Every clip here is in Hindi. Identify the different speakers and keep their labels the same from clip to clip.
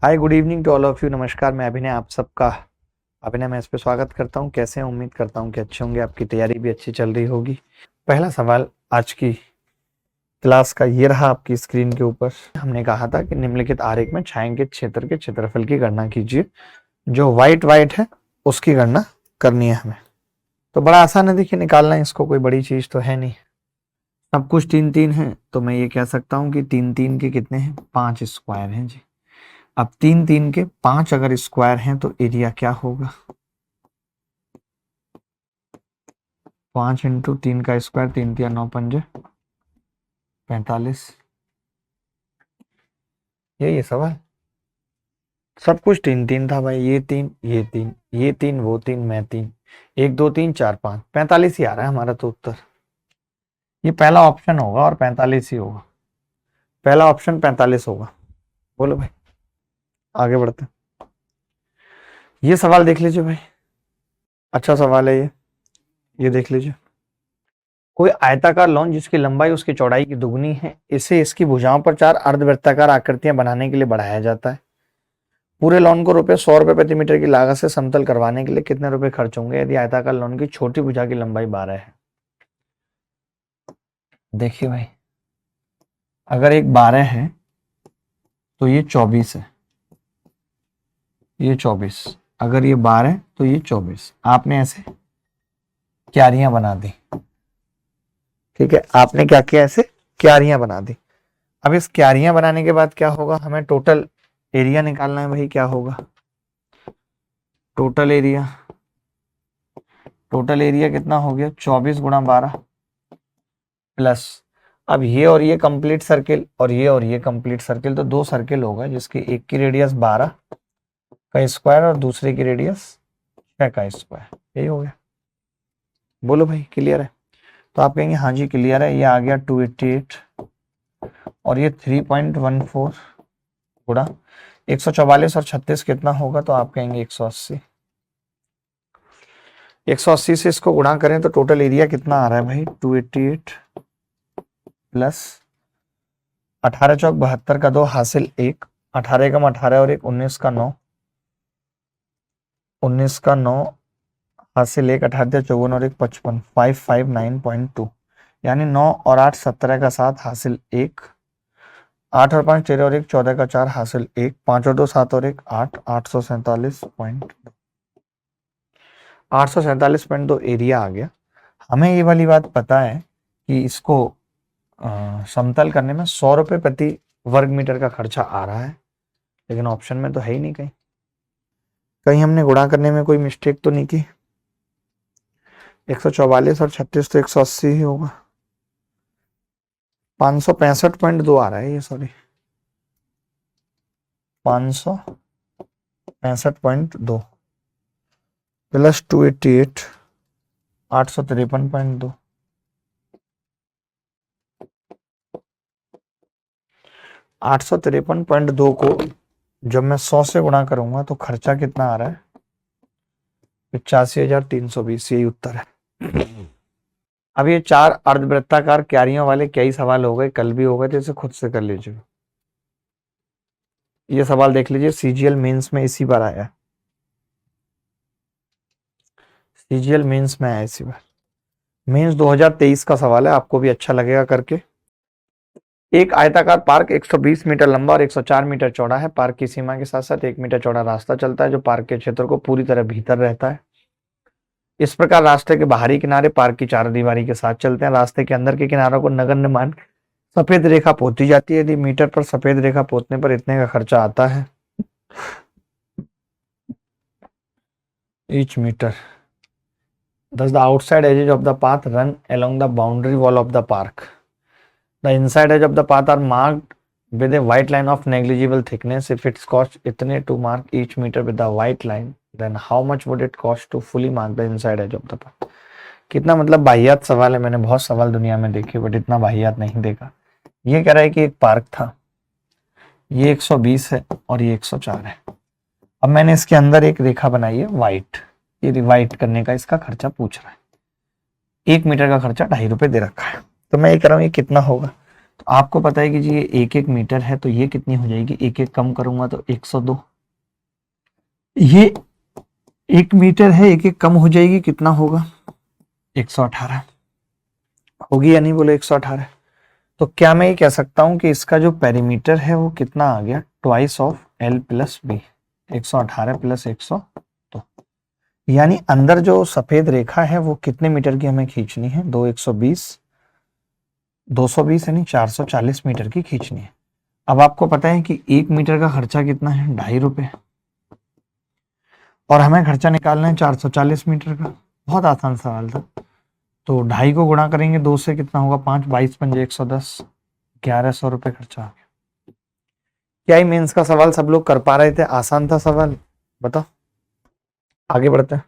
Speaker 1: Hi good evening to all of you. नमस्कार, मैं अभिनय आप सबका अभिनय मैं इस पे स्वागत करता हूँ। कैसे हैं? उम्मीद करता हूँ कि अच्छे होंगे, आपकी तैयारी भी अच्छी चल रही होगी। पहला सवाल आज की क्लास का ये रहा आपकी स्क्रीन के ऊपर। हमने कहा था कि निम्नलिखित आरेख में छायांकित क्षेत्र के क्षेत्रफल की गणना कीजिए। जो व्हाइट है उसकी गणना करनी है हमें। तो बड़ा आसान है, देखिए निकालना है इसको, कोई बड़ी चीज तो है नहीं। सब कुछ 3-3 है तो मैं ये कह सकता हूँ कि 3-3 के कितने हैं? 5 स्क्वायर हैं जी। अब 3-3 के 5 अगर स्क्वायर हैं तो एरिया क्या होगा? 5 इंटू 3 का स्क्वायर, 3×3=9, 45। यही सवाल। सब कुछ 3-3 था भाई, ये 3 ये 3 ये 3 वो 3 मैं 3, 1 2 3 4 5, 45 ही आ रहा है हमारा तो उत्तर। ये पहला ऑप्शन होगा और 45 ही होगा। पहला ऑप्शन 45 होगा। बोलो भाई, आगे बढ़ते। ये सवाल देख लीजिए भाई, अच्छा सवाल है ये देख लीजिए। कोई आयताकार लॉन जिसकी लंबाई उसकी चौड़ाई की दुगनी है, इसे इसकी भुजाओं पर 4 अर्धवृत्ताकार आकृतियां बनाने के लिए बढ़ाया जाता है। पूरे लॉन को ₹100 प्रति मीटर की लागत से समतल करवाने के लिए कितने रुपए खर्च होंगे यदि आयताकार लॉन की छोटी भुजा की लंबाई 12 है? देखिए भाई, अगर एक 12 है तो ये 24 है, ये 24। अगर ये 12 तो ये 24। आपने ऐसे क्यारियां बना दी, ठीक है, आपने क्या किया? ऐसे क्यारियां बना दी। अब इस क्यारियां बनाने के बाद क्या होगा? हमें टोटल एरिया निकालना है भाई। क्या होगा टोटल एरिया? टोटल एरिया कितना हो गया? 24 गुणा 12 प्लस, अब ये और ये कंप्लीट सर्किल और ये कंप्लीट सर्किल, तो 2 सर्किल होगा जिसकी एक की रेडियस 12 का स्क्वायर और दूसरे की रेडियस 6 का स्क्वायर। यही हो गया। बोलो भाई, क्लियर है? तो आप कहेंगे हाँ जी क्लियर है। ये आ गया 288 और ये 3.14 गुणा 144 और 36 कितना होगा? तो आप कहेंगे 180। 180 से इसको गुणा करें तो टोटल एरिया कितना आ रहा है भाई? 288 प्लस 18 चौक 72 का 2 हासिल 1, 18 कम 18 और 1 19 का 9, 19 का 9 हासिल 1, 18 54 और 1 55, 559.2, यानी 9 और 8 17 का 7 हासिल 1, 8 और 5 13 और 1 14 का 4 हासिल 1, 5 और 2 7 और 1 8, 847.2 एरिया आ गया। हमें ये वाली बात पता है कि इसको समतल करने में ₹100 प्रति वर्ग मीटर का खर्चा आ रहा है, लेकिन ऑप्शन में तो है ही नहीं। कहीं कहीं हमने गुणा करने में कोई मिस्टेक तो नहीं की। 144 और 36 तो 180 ही होगा। 565.2 आ रहा है ये, सॉरी 565.2 प्लस 288 853.2। 853.2 को जब मैं 100 से गुणा करूंगा तो खर्चा कितना आ रहा है? 85,320। यही उत्तर है। अब ये 4 अर्धवृत्ताकार क्यारियों वाले कई सवाल हो गए, कल भी हो गए, तो इसे खुद से कर लीजिए। ये सवाल देख लीजिए, सीजीएल मेंस में इसी बार आया। सीजीएल मेंस में आया इसी बार। मेंस 2023 का सवाल है, आपको भी अच्छा लगेगा करके। एक आयताकार पार्क 120 मीटर लंबा और 104 मीटर चौड़ा है। पार्क की सीमा के साथ साथ 1 मीटर चौड़ा रास्ता चलता है जो पार्क के क्षेत्र को पूरी तरह भीतर रहता है। इस प्रकार रास्ते के बाहरी किनारे पार्क की चारदीवारी के साथ चलते हैं। रास्ते के अंदर के किनारों को नगण्य मान सफेद रेखा पोती जाती है। यदि मीटर पर सफेद रेखा पोतने पर इतने का खर्चा आता है each meter. Thus the outside edges of the path run along the boundary wall of the park. The inside edge of the path are marked with a white line of negligible thickness. If it costs itne to mark each meter with the white line, then how much would it cost to fully mark the inside edge of the path? कितना मतलब वाहियात सवाल है। मैंने बहुत सवाल दुनिया में देखे बट इतना वाहियात नहीं देखा। ये कह रहा है कि एक पार्क था, ये 120 है और ये 104 है। अब मैंने इसके अंदर एक रेखा बनाई है व्हाइट, ये रिवाइट करने का इसका खर्चा पूछ रहा है। 1 मीटर का खर्चा ₹2.5 दे रखा है। तो मैं ये कह रहा हूँ ये कितना होगा? आपको पता है कि जी ये 1 मीटर है, तो ये कितनी हो जाएगी, 1 कम करूंगा तो 102। ये 1 मीटर है, 1 कम हो जाएगी, कितना होगा, 118 होगी या नहीं, बोले 118। तो क्या मैं ये कह सकता हूं कि इसका जो पेरीमीटर है वो कितना आ गया, twice of L plus B, 118 plus 100। तो यानी अंदर जो सफेद रेखा है वो कितने मीटर की हमें खींचनी है, 220 यानी 440 मीटर की खींचनी है। अब आपको पता है कि 1 मीटर का खर्चा कितना है, 2.5 रुपए, और हमें खर्चा निकालना है 440 मीटर का। बहुत आसान सवाल था। तो 2.5 को गुणा करेंगे 2 से, कितना होगा, 5, 22 पंजे 110, 1100 रुपये खर्चा आ गया। क्या ही मेंस का सवाल सब लोग कर पा रहे थे, आसान था सवाल, बताओ। आगे बढ़ते हैं।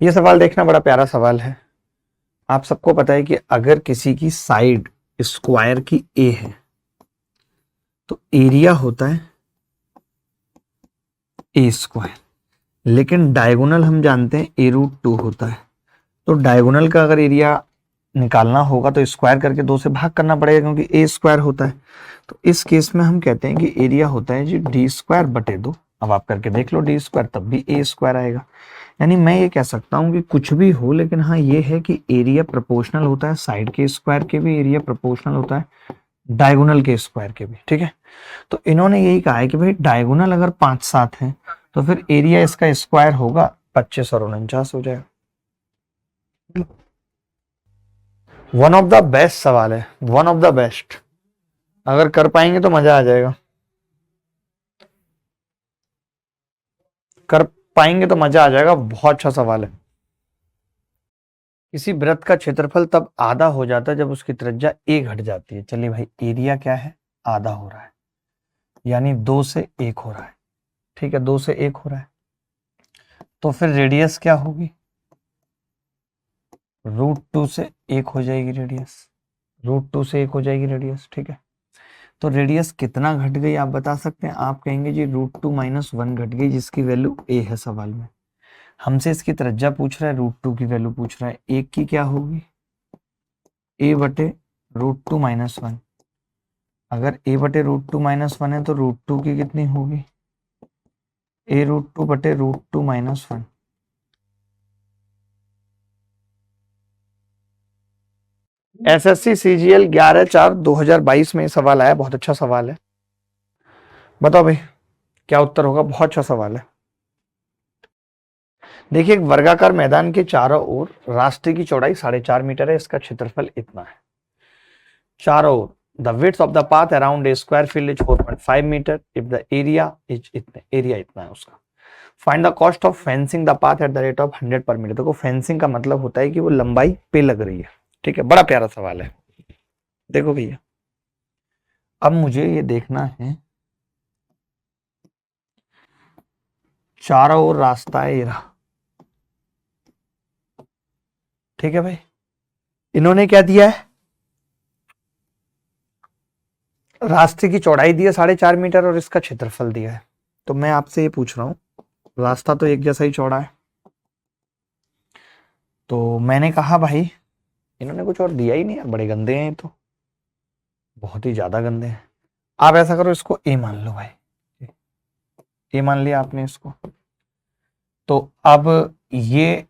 Speaker 1: ये सवाल देखना, बड़ा प्यारा सवाल है। आप सबको पता है कि अगर किसी की साइड स्क्वायर की ए है तो एरिया होता है ए स्क्वायर, लेकिन डायगोनल हम जानते हैं a√2 होता है। तो डायगोनल का अगर एरिया निकालना होगा तो स्क्वायर करके 2 से भाग करना पड़ेगा, क्योंकि ए स्क्वायर होता है। तो इस केस में हम कहते हैं कि एरिया होता है जी d²/2। अब आप करके देख लो d², तब भी a स्क्वायर आएगा। यानी मैं ये कह सकता हूँ कि कुछ भी हो, लेकिन हाँ ये है कि एरिया प्रोपोर्शनल होता है साइड के स्क्वायर के भी, एरिया प्रोपोर्शनल होता है डायगोनल के स्क्वायर के भी। ठीक है, तो इन्होंने यही कहा है कि भाई डायगोनल अगर 5-7 है तो फिर एरिया इसका स्क्वायर होगा 25 और 49 हो जाएगा। वन ऑफ द बेस्ट सवाल है, वन ऑफ द बेस्ट। अगर कर पाएंगे तो मजा आ जाएगा, कर पाएंगे तो मजा आ जाएगा, बहुत अच्छा सवाल है। किसी वृत्त का क्षेत्रफल तब आधा हो जाता है जब उसकी त्रिज्या a घट जाती है। चलिए भाई, एरिया क्या है, आधा हो रहा है, यानी 2 से 1 हो रहा है। ठीक है, 2 से 1 हो रहा है, तो फिर रेडियस क्या होगी, √2 से 1 हो जाएगी रेडियस, √2 से 1 हो जाएगी रेडियस। ठीक है, तो रेडियस कितना घट गई आप बता सकते हैं, आप कहेंगे जी √2 - 1 घट गई, जिसकी वैल्यू a है सवाल में। हमसे इसकी त्रिज्या पूछ रहा है, √2 की वैल्यू पूछ रहा है, 1 की क्या होगी, a/√2 - 1। अगर a/√2 - 1 है तो √2 की कितनी होगी, a√2/√2 - 1। एसएससी सीजीएल 11/4/2022 में सवाल आया, बहुत अच्छा सवाल है। बताओ भाई क्या उत्तर होगा, बहुत अच्छा सवाल है। देखिए, एक वर्गाकार मैदान के चारों ओर रास्ते की चौड़ाई 4.5 मीटर है, इसका क्षेत्रफल इतना है। चारों ओर the width of the path around a square field is 4.5 meter if the area is इतने, एरिया इतना है उसका। Find the cost of fencing the path at the rate of 100 पर मीटर। देखो फेंसिंग का मतलब होता है कि वो लंबाई पे लग रही है। ठीक है, बड़ा प्यारा सवाल है। देखो भैया, अब मुझे ये देखना है, चारों ओर रास्ता है ये रहा। ठीक है भाई, इन्होंने क्या दिया है, रास्ते की चौड़ाई दी है 4.5 मीटर और इसका क्षेत्रफल दिया है। तो मैं आपसे ये पूछ रहा हूं, रास्ता तो एक जैसा ही चौड़ा है, तो मैंने कहा भाई इन्होंने कुछ और दिया ही नहीं यार, बड़े गंदे हैं तो, बहुत ही ज्यादा गंदे हैं। आप ऐसा करो, इसको ए मान लो भाई, ए मान लिया आपने इसको। तो अब ये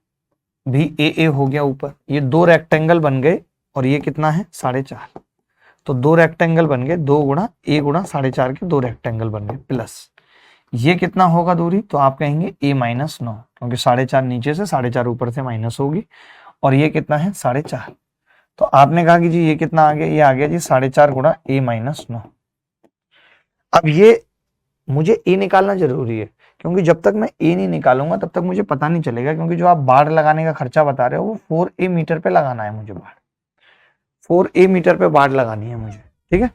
Speaker 1: भी ए हो गया ऊपर, ये 2 रेक्टेंगल बन गए, और ये कितना है 4.5। तो 2 रेक्टेंगल बन गए, 2 गुणा ए गुणा 4.5 के 2 रेक्टेंगल बन गए, प्लस ये कितना होगा दूरी, तो आप कहेंगे a - 9, क्योंकि 4.5 नीचे से 4.5 ऊपर से माइनस होगी, और ये कितना है 4.5। तो आपने कहा कि जी ये कितना आ गया, ये आ गया जी 4.5 गुणा a - 9। अब ये मुझे a निकालना जरूरी है, क्योंकि जब तक मैं a नहीं निकालूंगा तब तक मुझे पता नहीं चलेगा, क्योंकि जो आप बाढ़ लगाने का खर्चा बता रहे हो वो 4a मीटर पे लगाना है मुझे, बाढ़ 4a मीटर पे बाढ़ लगानी है मुझे। ठीक है,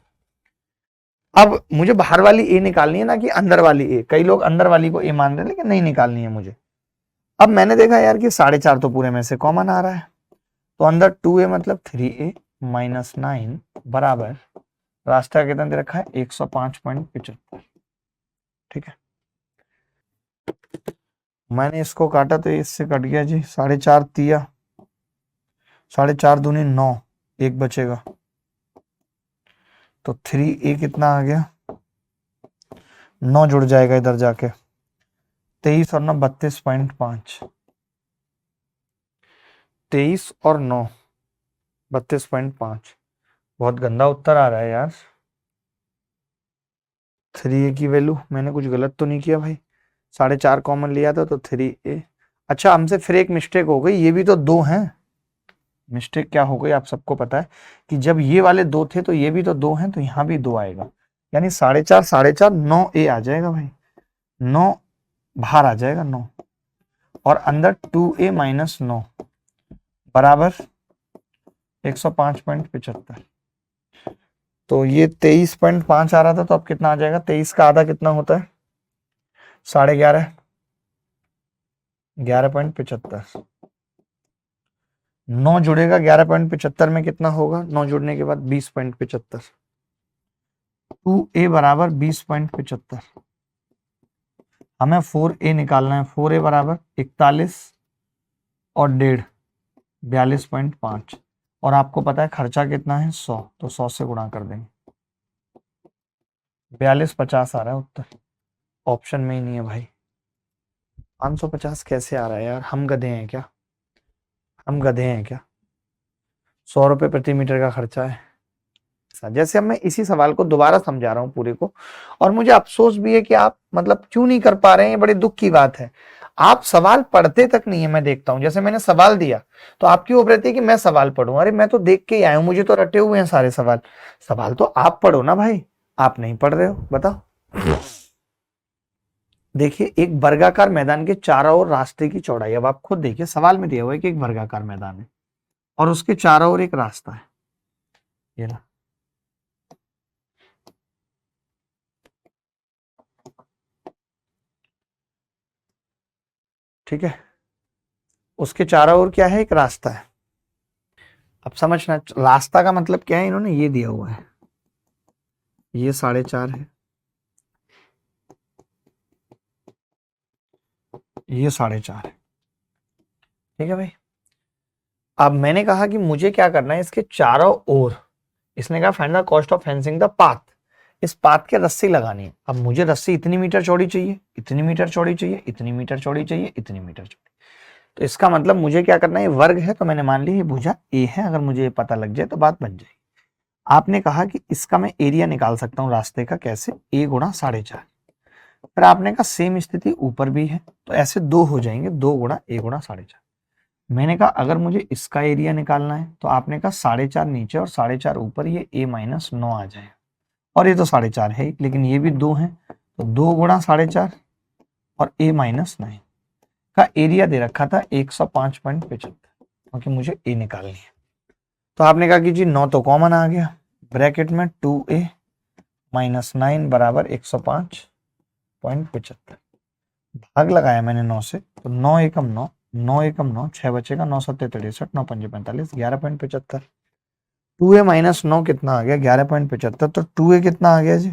Speaker 1: अब मुझे बाहर वाली ए निकालनी है, ना कि अंदर वाली ए। कई लोग अंदर वाली को ए मान रहे हैं, लेकिन नहीं निकालनी है मुझे। अब मैंने देखा यार कि 4.5 तो पूरे में से कॉमन आ रहा है, तो अंदर 2a मतलब 3a - 9 बराबर, रास्ता कितना दे रखा है 105.75। ठीक है, मैंने इसको काटा तो इससे कट गया जी 4.5 तिया, 4.5 दूनी 9, एक बचेगा, तो 3a कितना आ गया, 9 जुड़ जाएगा इधर जाके, 23 और 9 32.5, 23 और 9 32.5। बहुत गंदा उत्तर आ रहा है यार। 3a की वैल्यू, मैंने कुछ गलत तो नहीं किया भाई, 4.5 कॉमन लिया था तो 3a। अच्छा, हमसे फिर एक मिस्टेक हो गई, ये भी तो 2 हैं। मिस्टेक क्या हो गई आप सबको पता है कि जब ये वाले 2 थे तो ये भी तो 2 हैं, तो यहाँ भी 2 आएगा, यानी 4.5 4.5 9a आ जाएगा भाई, 9 बाहर आ जाएगा 9, और अंदर 2a माइनस 9 बराबर 105.75। तो ये 23.5 आ रहा था, तो अब कितना आ जाएगा, 23 का आधा कितना होता है, 11.5, 11.75। 9 जुड़ेगा 11.75 में, कितना होगा 9 जुड़ने के बाद 20.75। 2a बराबर 20.75। हमें 4a निकालना है, 4a बराबर 41 और 1.5 42.5, और आपको पता है खर्चा कितना है 100, तो 100 से गुणा कर देंगे, 4250 आ रहा है उत्तर, ऑप्शन में ही नहीं है भाई। 550 कैसे आ रहा है यार, हम गधे हैं क्या, हम गधे हैं क्या, 100 रुपए प्रति मीटर का खर्चा है। जैसे अब मैं इसी सवाल को दोबारा समझा रहा हूँ पूरे को, और मुझे अफसोस भी है कि आप मतलब क्यों नहीं कर पा रहे हैं, ये बड़े दुख की बात है। आप सवाल पढ़ते तक नहीं है, मैं देखता हूँ, जैसे मैंने सवाल दिया तो आपकी होप रहती है कि मैं सवाल पढ़ूं, अरे मैं तो देख के ही आया हूं, मुझे तो रटे हुए हैं सारे सवाल, सवाल तो आप पढ़ो ना भाई, आप नहीं पढ़ रहे हो, बताओ। देखिए, एक वर्गाकार मैदान के चारों ओर रास्ते की चौड़ाई, अब आप खुद देखिए सवाल में दिया हुआ है कि एक वर्गाकार मैदान है और उसके चारों ओर एक रास्ता है, ये ना, ठीक है, उसके चारों ओर क्या है, एक रास्ता है। अब समझना, रास्ता का मतलब क्या है, इन्होंने ये दिया हुआ है, ये 4.5 है, ये 4.5 है, ठीक है भाई। अब मैंने कहा कि मुझे क्या करना है, इसके चारों ओर, इसने कहा find the cost of fencing the path, इस पाथ के रस्सी लगानी है। अब मुझे रस्सी इतनी मीटर चौड़ी चाहिए, इतनी मीटर चौड़ी चाहिए, इतनी मीटर चौड़ी चाहिए, इतनी मीटर चौड़ी, तो इसका मतलब मुझे क्या करना है, वर्ग है तो मैंने मान ली ये भुजा ए है, अगर मुझे ये पता लग जाए तो बात बन जाएगी। आपने कहा कि इसका मैं एरिया निकाल सकता हूँ रास्ते का, कैसे, a गुणा 4.5। फिर आपने कहा सेम स्थिति ऊपर भी है, तो ऐसे 2 हो जाएंगे, 2 गुणा a गुणा 4.5। मैंने कहा अगर मुझे इसका एरिया निकालना है, तो आपने कहा 4.5 नीचे और 4.5 ऊपर, ये a माइनस 9 आ जाए, और ये तो 4.5 है लेकिन ये भी 2 है, तो 2 गुणा 4.5 और a माइनस 9 का एरिया दे रखा था 105.75, क्योंकि मुझे a निकालनी है। तो आपने कहा कि जी 9 तो कॉमन आ गया, ब्रैकेट में 2a माइनस 9 बराबर 105.75, भाग लगाया मैंने 9 से, तो 9 एकम 9, 9 एकम 9, 6 बचेगा, 9 7 63, 9 5 45, 11.75। 2a माइनस 9 कितना आ गया, 11.75, तो 2a कितना आ गया जी,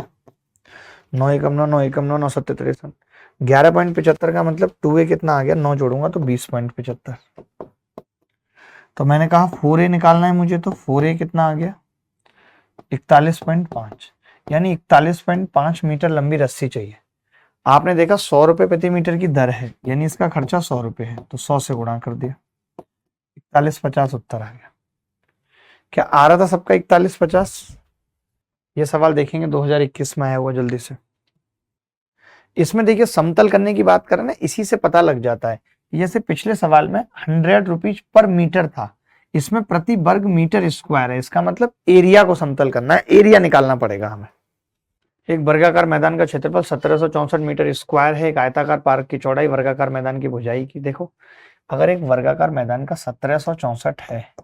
Speaker 1: 9 एकम 9, 9 एकम 9, 9 7 63, 11.75 का मतलब 2a कितना आ गया, 9 जोड़ूंगा तो 20.75। तो मैंने कहा 4a निकालना है मुझे, तो 4a कितना आ गया, 41.5, यानी 41.5 मीटर लंबी रस्सी चाहिए। आपने देखा 100 रुपए प्रति मीटर की दर है, यानी इसका खर्चा 100 रुपए है, तो 100 से गुणा कर दिया, 4150 उत्तर आ गया। क्या आ रहा था सबका 4150? ये सवाल देखेंगे 2021 में आया हुआ, जल्दी से। इसमें देखिए समतल करने की बात करें ना, इसी से पता लग जाता है, जैसे पिछले सवाल में 100 रुपीज पर मीटर था, इसमें प्रति वर्ग मीटर स्क्वायर है, इसका मतलब एरिया को समतल करना है, एरिया निकालना पड़ेगा हमें। एक वर्गाकार मैदान का क्षेत्रफल 1764 मीटर स्क्वायर है, एक आयताकार पार्क की चौड़ाई वर्गाकार मैदान की भुजाई की। देखो, अगर एक वर्गाकार मैदान का 1764 है,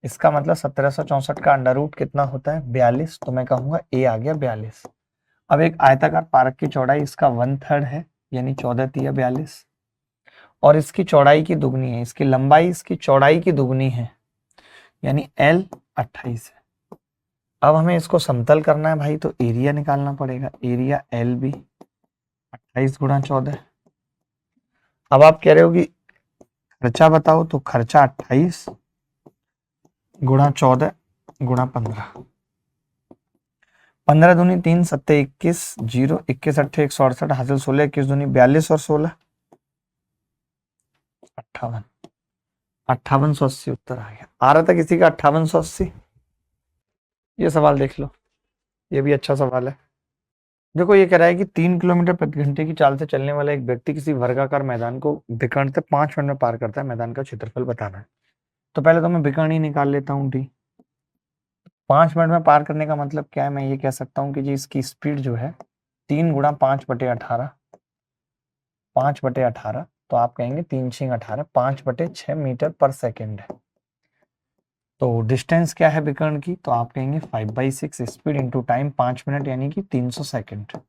Speaker 1: इसका मतलब 1764 का अंडर रूट कितना होता है, 42, तो मैं कहूंगा ए आ गया 42। अब एक आयताकार पार्क की चौड़ाई इसका 1/3 है, यानी 14 तिया 42, और इसकी चौड़ाई की दुगनी है, इसकी लंबाई इसकी चौड़ाई की दुगनी है, यानी L 28 है। अब हमें इसको समतल करना है भाई, तो एरिया निकालना पड़ेगा, एरिया LB 28 गुणा 14। अब आप कह रहे हो कि खर्चा बताओ, तो खर्चा 28 गुणा 14 गुणा 15, 15 दूनी 3, 7 21, 0 21 8 168, हासिल 16, 21 दूनी 42 और 16 58, 5880 उत्तर आ गया। आ रहा था किसी का 5880? ये सवाल देख लो, ये भी अच्छा सवाल है। देखो ये कह रहा है कि 3 किलोमीटर प्रति घंटे की चाल से चलने वाला एक व्यक्ति किसी वर्गाकार मैदान को विकर्ण से 5 मिनट में पार करता है। मैदान का क्षेत्रफल बताना है। तो पहले तो मैं विकर्ण ही निकाल लेता हूँ डी। 5 मिनट में पार करने का मतलब क्या है? मैं ये कह सकता हूँ कि जी इसकी स्पीड जो है 3 गुणा 5/18, 5/18, तो आप कहेंगे 3 6 18, 5/6 मीटर पर सेकेंड है। तो डिस्टेंस क्या है विकर्ण की? तो आप कहेंगे 5/6 स्पीड इंटू टाइम 5 मिनट यानी कि 300 सेकेंड, तो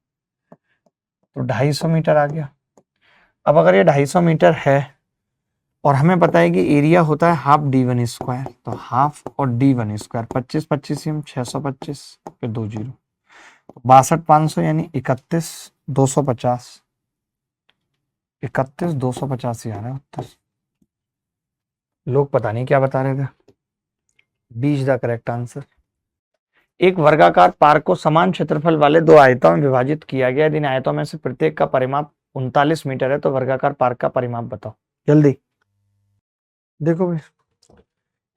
Speaker 1: 250 मीटर आ गया। अब अगर ये 250 मीटर है और हमें पता है कि एरिया होता है हाफ d1 स्क्वायर, तो हाफ और d1 स्क्वायर 25 25 625 फिर 2 जीरो, 62 500 यानी 31 250, 31 250 ही आ रहा है उत्तर। लोग पता नहीं क्या बता रहे थे। B is the correct answer. एक वर्गाकार पार्क को समान क्षेत्रफल वाले 2 आयतों में विभाजित किया गया। इन आयतों में से प्रत्येक का परिमाप 39 मीटर है, तो वर्गाकार पार्क का परिमाप बताओ जल्दी। देखो भाई,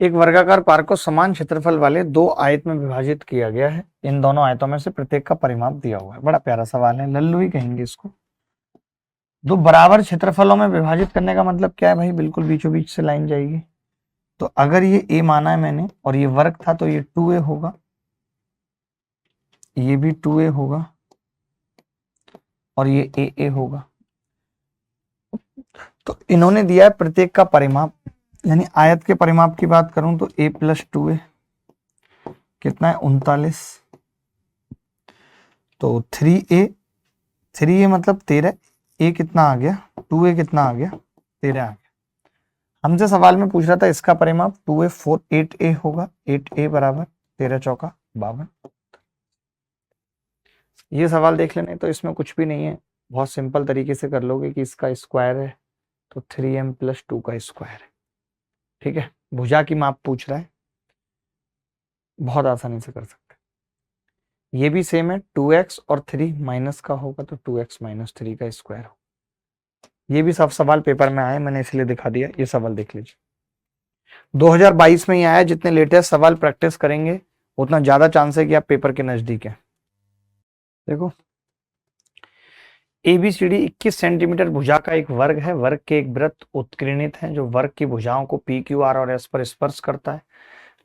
Speaker 1: एक वर्गाकार पार्क को समान क्षेत्रफल वाले 2 आयत में विभाजित किया गया है। इन दोनों आयतों में से प्रत्येक का परिमाप दिया हुआ है। बड़ा प्यारा सवाल है, लल्लू ही कहेंगे इसको। 2 बराबर क्षेत्रफलों में विभाजित करने का मतलब क्या है भाई? बिल्कुल बीचों बीच से लाइन जाएगी। तो अगर ये a माना है मैंने और ये वर्ग था, तो ये 2a होगा, ये भी 2a होगा और ये a होगा। तो इन्होंने दिया है प्रत्येक का परिमाप, यानी आयत के परिमाप की बात करूं तो a + 2a कितना है? 39, तो 3a मतलब 13, a कितना आ गया? 2a कितना आ गया? 13 आ गया। हमसे सवाल में पूछ रहा था इसका परिमाप 2a 4 8a होगा, 8a बराबर 13 चौका 52। ये सवाल देख लेने, तो इसमें कुछ भी नहीं है, बहुत सिंपल तरीके से कर लोगे कि इसका स्क्वायर है तो 3m + 2 का स्क्वायर है। ठीक है, भुजा की माप पूछ रहा है, बहुत आसानी से कर सकते हैं। ये भी सेम है, 2x और 3 माइनस का होगा तो 2x - 3 का स्क्वायर हो। ये भी सब सवाल पेपर में आए, मैंने इसलिए दिखा दिया। ये सवाल देख लीजिए, 2022 में ही आया। जितने लेटेस्ट सवाल प्रैक्टिस करेंगे उतना ज्यादा चांस है कि आप पेपर के नजदीक है। देखो, ABCD 21 सेंटीमीटर भुजा का एक वर्ग है। वर्ग के एक वृत्त उत्कीर्णित है जो वर्ग की भुजाओं को PQR और S पर स्पर्श करता है।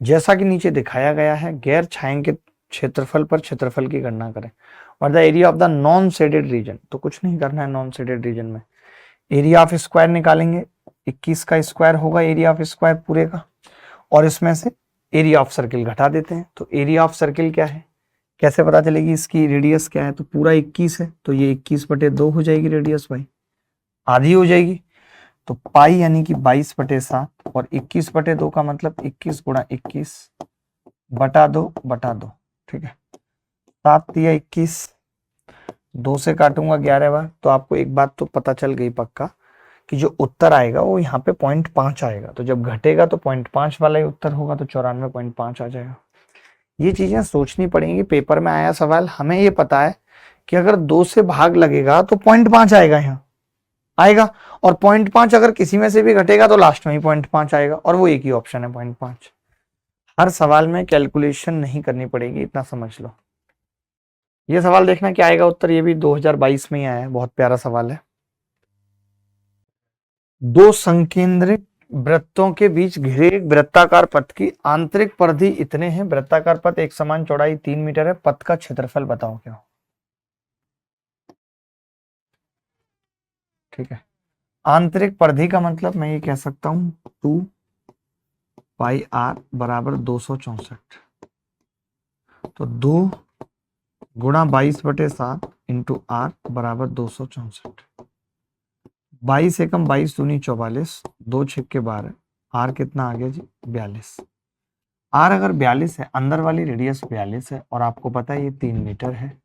Speaker 1: जैसा कि नीचे दिखाया गया है, गैर छायांकित क्षेत्रफल पर क्षेत्रफल की गणना करें। और the area of the non shaded region, तो कुछ नहीं करना है। नॉन शेडेड रीजन में एरिया ऑफ स्क्वायर निकालेंगे, 21 का स्क्वायर होगा एरिया ऑफ स्क्वायर पूरे का, और इसमें से एरिया ऑफ सर्किल घटा देते हैं। तो एरिया ऑफ सर्किल क्या है, कैसे पता चलेगी? इसकी रेडियस क्या है? तो पूरा 21 है, तो ये 21/2 हो जाएगी रेडियस भाई, आधी हो जाएगी। तो पाई यानी कि 22/7, और 21/2 का मतलब 21 × 21 बटा 2/2। ठीक है, 7 × 21, 2 से काटूंगा 11 बार, तो आपको एक बात तो पता चल गई पक्का कि जो उत्तर आएगा वो यहाँ पे 0.5 आएगा। तो जब घटेगा तो 0.5 वाला ही उत्तर होगा, तो 94.5 आ जाएगा। ये चीजें सोचनी पड़ेंगी। पेपर में आया सवाल, हमें ये पता है कि अगर 2 से भाग लगेगा तो 0.5 आएगा, यहाँ आएगा, और 0.5 अगर किसी में से भी घटेगा तो लास्ट में ही 0.5 आएगा, और वो एक ही ऑप्शन है 0.5। हर सवाल में कैलकुलेशन नहीं करनी पड़ेगी, इतना समझ लो। ये सवाल देखना क्या आएगा उत्तर, ये भी 2022 में ही आया है, बहुत प्यारा सवाल है। 2 संकेंद्रित वृत्तों के बीच घिरे एक वृत्ताकार पथ की आंतरिक परिधि इतने हैं। वृत्ताकार पथ एक समान चौड़ाई 3 मीटर है। पथ का क्षेत्रफल बताओ क्या हो? ठीक है, आंतरिक परिधि का मतलब मैं ये कह सकता हूं 2πr बराबर 264, तो 2 गुणा 22/7 इंटू r बराबर 264। 22 एकम 22 दूनी 44, 2 छिक्के 12, r कितना आ गया जी? 42। r अगर 42 है, अंदर वाली रेडियस 42 है, और आपको पता है ये 3 मीटर है,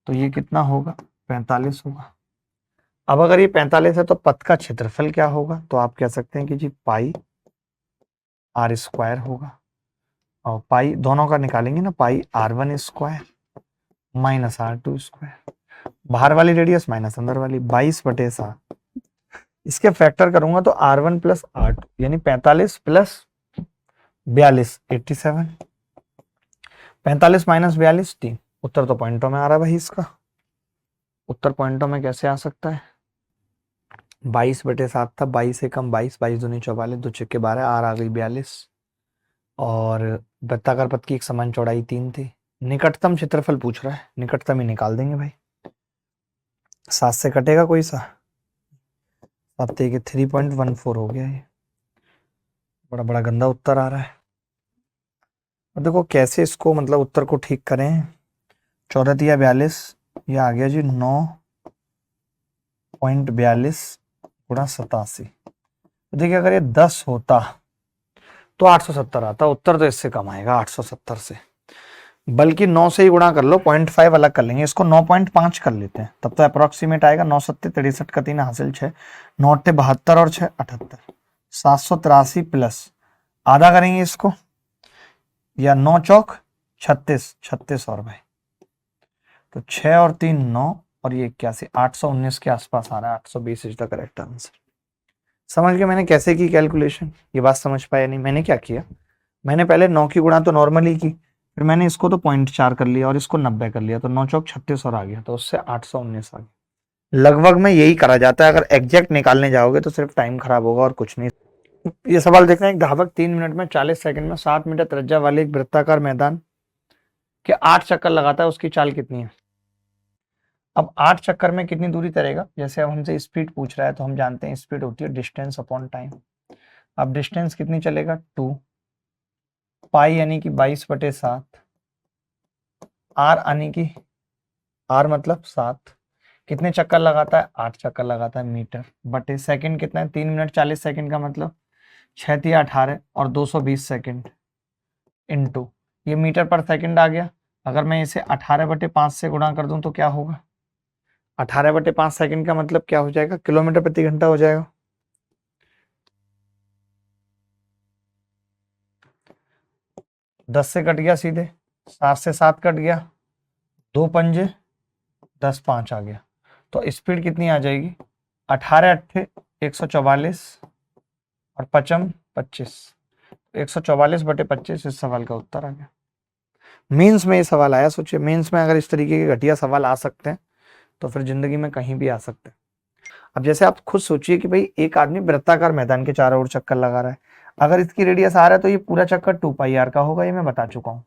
Speaker 1: तो ये कितना होगा? 45 होगा। अब अगर ये 45 है तो पथ का क्षेत्रफल क्या होगा? तो आप कह सकते हैं कि जी पाई r² होगा, और पाई दोनों का निकालेंगे ना, pi r1² minus R two square, बाहर वाली रेडियस माइनस अंदर वाली, 22/7। इसके फैक्टर करूंगा तो R1 प्लस R2 यानी 45 प्लस 42 87, 45 माइनस 42 3। उत्तर तो पॉइंटों में आ रहा है भाई, इसका उत्तर पॉइंटों में कैसे आ सकता है? 22/7 था, 22 से कम 22, 22 दूनी 44, 2 छक्के 12, आर आ गई 42। और वृत्ताकार पथ की एक समान चौड़ाई 3 थी। निकटतम क्षेत्रफल पूछ रहा है, निकटतम ही निकाल देंगे भाई। 7 से कटेगा कोई सा? 7 के 3.14 हो गया ये। बड़ा बड़ा गंदा उत्तर आ रहा है। अब देखो कैसे इसको मतलब उत्तर को ठीक करें। 14 या 42, ये आ गया जी 9.42 गुणा 87। देखिए अगर ये 10 होता तो 870 आता, उत्तर तो इससे कम आएगा 870 से, बल्कि 9 से ही गुणा कर लो, 0.5 अलग कर लेंगे, इसको 9.5 कर लेते हैं, तब तो अप्रोक्सीमेट आएगा। 9 सत्ते 63 का 3 हासिल 6, 9 अट्ठे 72 और 6 78, 783 प्लस आधा करेंगे इसको, या 9 चौक 36, 36 और भाई तो 6 और 3 9 और ये 81, 819 के आसपास आ रहा है। 820 इज द करेक्ट आंसर। समझ गए मैंने कैसे की कैलकुलेशन? ये बात समझ पाया नहीं? मैंने क्या किया, मैंने पहले 9 की गुणा तो नॉर्मली की, फिर मैंने इसको तो 0.4 कर लिया और इसको 90 कर लिया, तो 9 चौक 36 और आ गया, तो उससे 819 आ गया। लगभग में यही करा जाता है, अगर एग्जैक्ट निकालने जाओगे तो सिर्फ टाइम खराब होगा और कुछ नहीं। ये सवाल देखना, एक धावक 3 मिनट में 40 सेकंड में 7 मीटर त्रिज्या वाले एक वृत्ताकार मैदान के 8 चक्कर लगाता है, उसकी चाल कितनी है? अब 8 चक्कर में कितनी दूरी तैरेगा? जैसे अब हमसे स्पीड पूछ रहा है तो हम जानते हैं स्पीड होती है डिस्टेंस अपॉन टाइम। अब डिस्टेंस कितनी चलेगा? 2 पाई यानी कि 22/7, आर यानी कि आर मतलब 7, कितने चक्कर लगाता है? 8 चक्कर लगाता है, मीटर बटे सेकंड कितना है? 3 मिनट 40 सेकंड का मतलब 6 तिया 18 और 220 सेकंड इनटू ये मीटर पर सेकंड आ गया। अगर मैं इसे 18/5 से गुणा कर दूं तो क्या होगा? 18/5 सेकंड का मतलब क्या हो जाएगा? किलोमीटर प्रति घंटा हो जाएगा। दस से कट गया सीधे, 7 से 7 कट गया, 2 पंजे 10 5 आ गया, तो स्पीड कितनी आ जाएगी? 18 अट्ठे 144 और पचम 25, 144/25 इस सवाल का उत्तर आ गया। मेंस में ये सवाल आया, सोचिए मेंस में अगर इस तरीके के घटिया सवाल आ सकते हैं तो फिर जिंदगी में कहीं भी आ सकते हैं। अब जैसे आप खुद सोचिए कि भाई एक आदमी वृत्ताकार मैदान के चारों ओर चक्कर लगा रहा है, अगर इसकी रेडियस आ रहा है तो ये पूरा चक्कर 2πr का होगा, ये मैं बता चुका हूँ।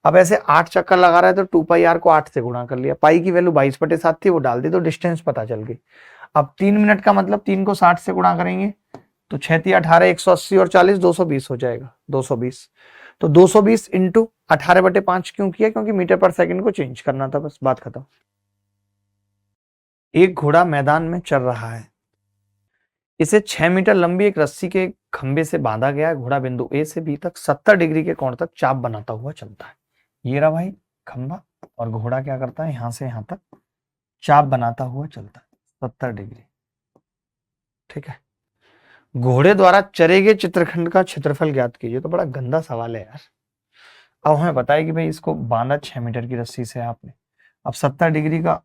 Speaker 1: अब ऐसे 8 चक्कर लगा रहा है तो 2πr को 8 से गुणा कर लिया, पाई की वैल्यू 22/7 थी, वो डाल दी तो डिस्टेंस पता चल गई। अब 3 मिनट का मतलब 3 को 60 से गुणा करेंगे तो 6 तिया 18, 180 और 40 220 हो जाएगा, 220। तो 220 इंटू 18/5 क्यों किया? क्योंकि मीटर पर सेकंड को चेंज करना था, बस बात खत्म। एक घोड़ा मैदान में चल रहा है, इसे 6 मीटर लंबी एक रस्सी के खंबे से बांधा गया है। घोड़ा बिंदु ए से बी तक 70 डिग्री के कोण तक चाप बनाता हुआ चलता है। ये रहा भाई खंबा, और घोड़ा क्या करता है? यहां से यहां तक चाप बनाता हुआ चलता है 70 डिग्री। ठीक है, घोड़े द्वारा चरे गए चित्रखंड का क्षेत्रफल ज्ञात कीजिए। तो बड़ा गंदा सवाल है यार। अब हमें बताया कि भाई इसको बांधा 6 मीटर की रस्सी से आपने, अब 70 डिग्री का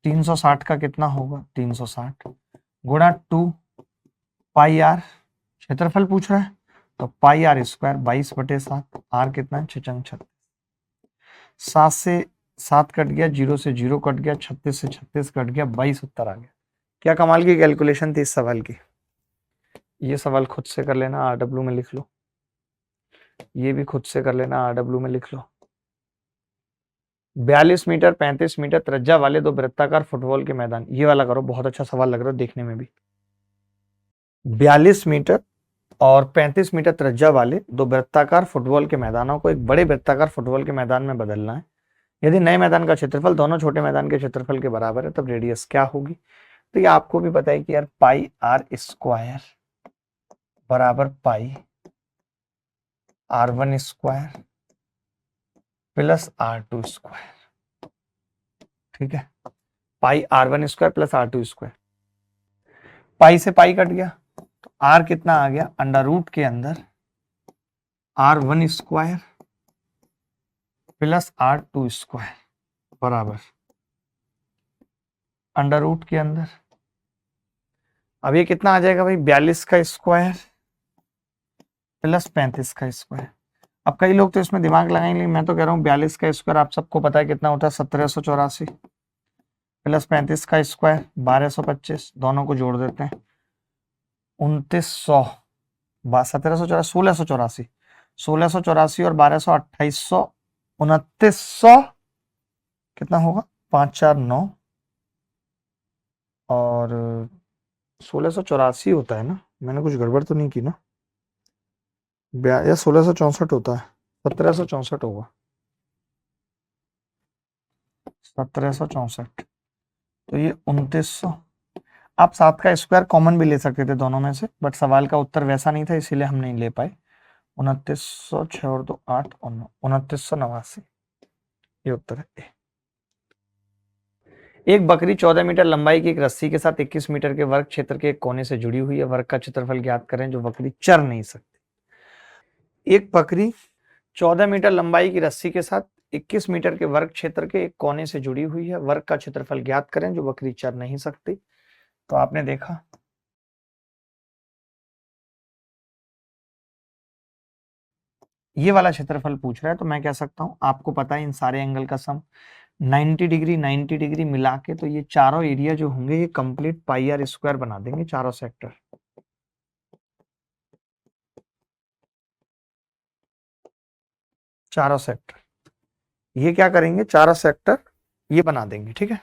Speaker 1: 360 का कितना होगा? 360 गुणा 2πr, क्षेत्रफल पूछ रहा है तो πr स्क्वायर 22/7, आर कितना है? 6×36, 7 से 7 कट गया, 0 से 0 कट गया, 36 से 36 कट गया, 22 उत्तर आ गया। क्या कमाल की कैलकुलेशन थी इस सवाल की। ये सवाल खुद से कर लेना, आरडब्ल्यू में लिख लो, ये भी खुद से कर लेना, आरडब्ल्यू में लिख लो। 42 मीटर 35 मीटर त्रिज्या वाले दो वृत्ताकार फुटबॉल के मैदान, ये वाला करो, बहुत अच्छा सवाल लग रहा है देखने में भी। 42 मीटर और 35 मीटर त्रिज्या वाले दो वृत्ताकार फुटबॉल के मैदानों को एक बड़े वृत्ताकार फुटबॉल के मैदान में बदलना है। यदि नए मैदान का क्षेत्रफल दोनों छोटे मैदान के क्षेत्रफल के बराबर है तब रेडियस क्या होगी? तो ये आपको भी पता है कि यार πr स्क्वायर बराबर πr1 square plus r2 square. ठीक है, πr1 square plus r2 square, पाई से पाई कट गया तो r कितना आ गया? अंडर रूट के अंदर r1 स्क्वायर प्लस r² बराबर अंडर रूट के अंदर। अब ये कितना आ जाएगा भाई, 42 का स्क्वायर प्लस 35 का स्क्वायर। अब कई लोग तो इसमें दिमाग लगाएंगे, मैं तो कह रहा हूँ 42 का स्क्वायर आप सबको पता है कितना होता है, 1784 प्लस 35 का स्क्वायर 1225, दोनों को जोड़ देते हैं 2900, 1784 1684, 1684 और 1200 2800, 2900 कितना होगा 549 और 1684 होता है ना, मैंने कुछ गड़बड़ तो नहीं की ना, या 1664 होता है, 1764 होगा, 1764, तो ये 2900। आप 7 का स्क्वायर कॉमन भी ले सकते थे दोनों में से, बट सवाल का उत्तर वैसा नहीं था इसीलिए हम नहीं ले पाए। 2900, 6 और 2 8 और 9, 2989 ये उत्तर है। एक बकरी 14 मीटर लंबाई की एक रस्सी के साथ 21 मीटर के वर्ग क्षेत्र के एक कोने से जुड़ी हुई है, वर्ग का क्षेत्रफल ज्ञात करें जो बकरी चर नहीं सकती। एक बकरी 14 मीटर लंबाई की रस्सी के साथ 21 मीटर के वर्ग क्षेत्र के एक कोने से जुड़ी हुई है, वर्ग का क्षेत्रफल ज्ञात करें जो बकरी चर नहीं सकती। तो आपने देखा ये वाला क्षेत्रफल पूछ रहा है, तो मैं कह सकता हूं आपको पता है इन सारे एंगल का सम 90 डिग्री 90 डिग्री मिला के, तो ये चारों एरिया जो होंगे ये कंप्लीट पाई आर स्क्वायर बना देंगे, चारों सेक्टर। चारों सेक्टर ये क्या करेंगे, चारों सेक्टर ये बना देंगे, ठीक है।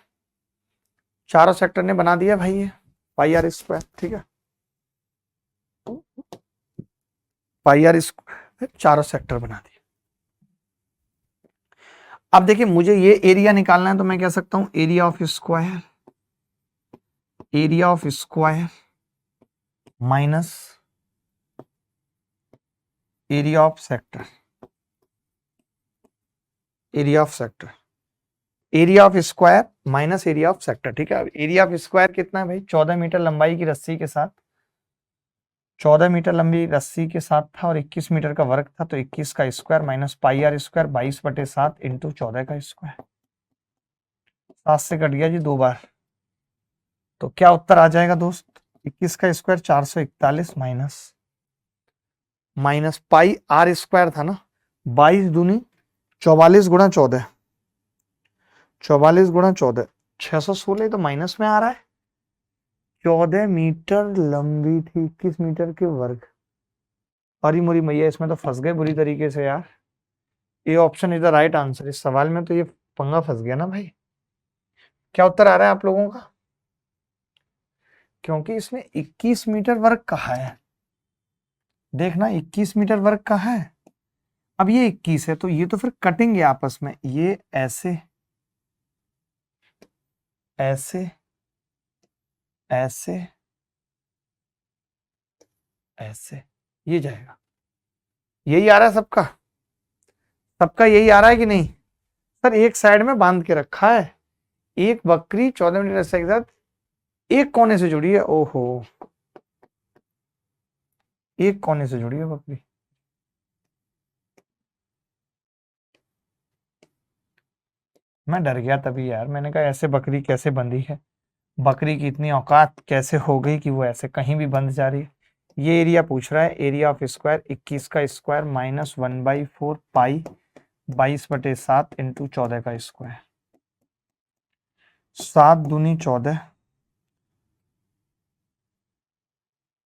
Speaker 1: चारों सेक्टर ने बना दिया भाई ये पाई आर स्क्वायर, ठीक है। पाई आर स्क्वायर चारों सेक्टर बना दिया। अब देखिए मुझे ये एरिया निकालना है, तो मैं कह सकता हूं area of square, area of square minus area of sector, area of sector, area of square minus area of sector, ठीक है। अब एरिया ऑफ स्क्वायर कितना है भाई, 14 मीटर लंबाई की रस्सी के साथ, 14 मीटर लंबी रस्सी के साथ था और 21 मीटर का वर्ग था, तो 21 का square minus pi R square 22/7 into 14 का स्क्वायर, 7 से कट गया जी 2 बार, तो क्या उत्तर आ जाएगा दोस्त, 21 का square 441 minus pi R square था ना, 22 दूनी 44 गुणा 14, 44 गुणा 14 616, तो माइनस में आ रहा है। 14 मीटर लंबी थी, 21 मीटर के वर्ग, अरे मोरी मैया इसमें तो फंस गए बुरी तरीके से यार, ये option is the right answer. इस सवाल में तो ये पंगा फंस गया ना भाई। क्या उत्तर आ रहा है आप लोगों का, क्योंकि इसमें 21 मीटर वर्ग कहा है, देखना 21 मीटर वर्ग का है। अब ये 21 है तो ये तो फिर कटेंगे आपस में, ये ऐसे ऐसे ऐसे ऐसे, ये जाएगा, यही आ रहा है सबका, सबका यही आ रहा है कि नहीं सर, एक साइड में बांध के रखा है, एक बकरी 14 मीटर रस्सी के साथ एक कोने से जुड़ी है, ओहो एक कोने से जुड़ी है बकरी। मैं डर गया तभी यार, मैंने कहा ऐसे बकरी कैसे बंधी है, बकरी की इतनी औकात कैसे हो गई कि वो ऐसे कहीं भी बंध जा रही है। ये एरिया पूछ रहा है, एरिया ऑफ स्क्वायर 21 का स्क्वायर माइनस 1/4 पाई 22/7 इंटू 14 का स्क्वायर, 7 दूनी 14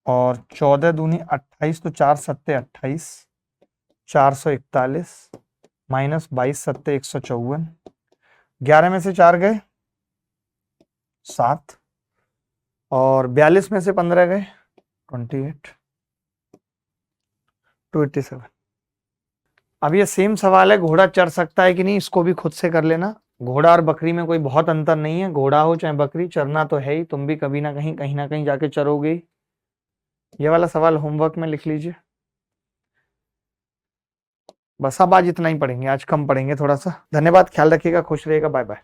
Speaker 1: और 14 दूनी 28, तो 4 सत्ते 28, 441 माइनस 22 सत्ते 154, 11 में से 4 गए 7 और 42 में से 15 गए 28, 287। अब ये सेम सवाल है, घोड़ा चढ़ सकता है कि नहीं, इसको भी खुद से कर लेना। घोड़ा और बकरी में कोई बहुत अंतर नहीं है, घोड़ा हो चाहे बकरी चरना तो है ही, तुम भी कभी ना कहीं ना कहीं जाके चरोगे। ये वाला सवाल होमवर्क में लिख लीजिए। बस अब आज इतना ही पढ़ेंगे, आज कम पढ़ेंगे थोड़ा सा। धन्यवाद, ख्याल रखिएगा, खुश रहिएगा, बाय बाय।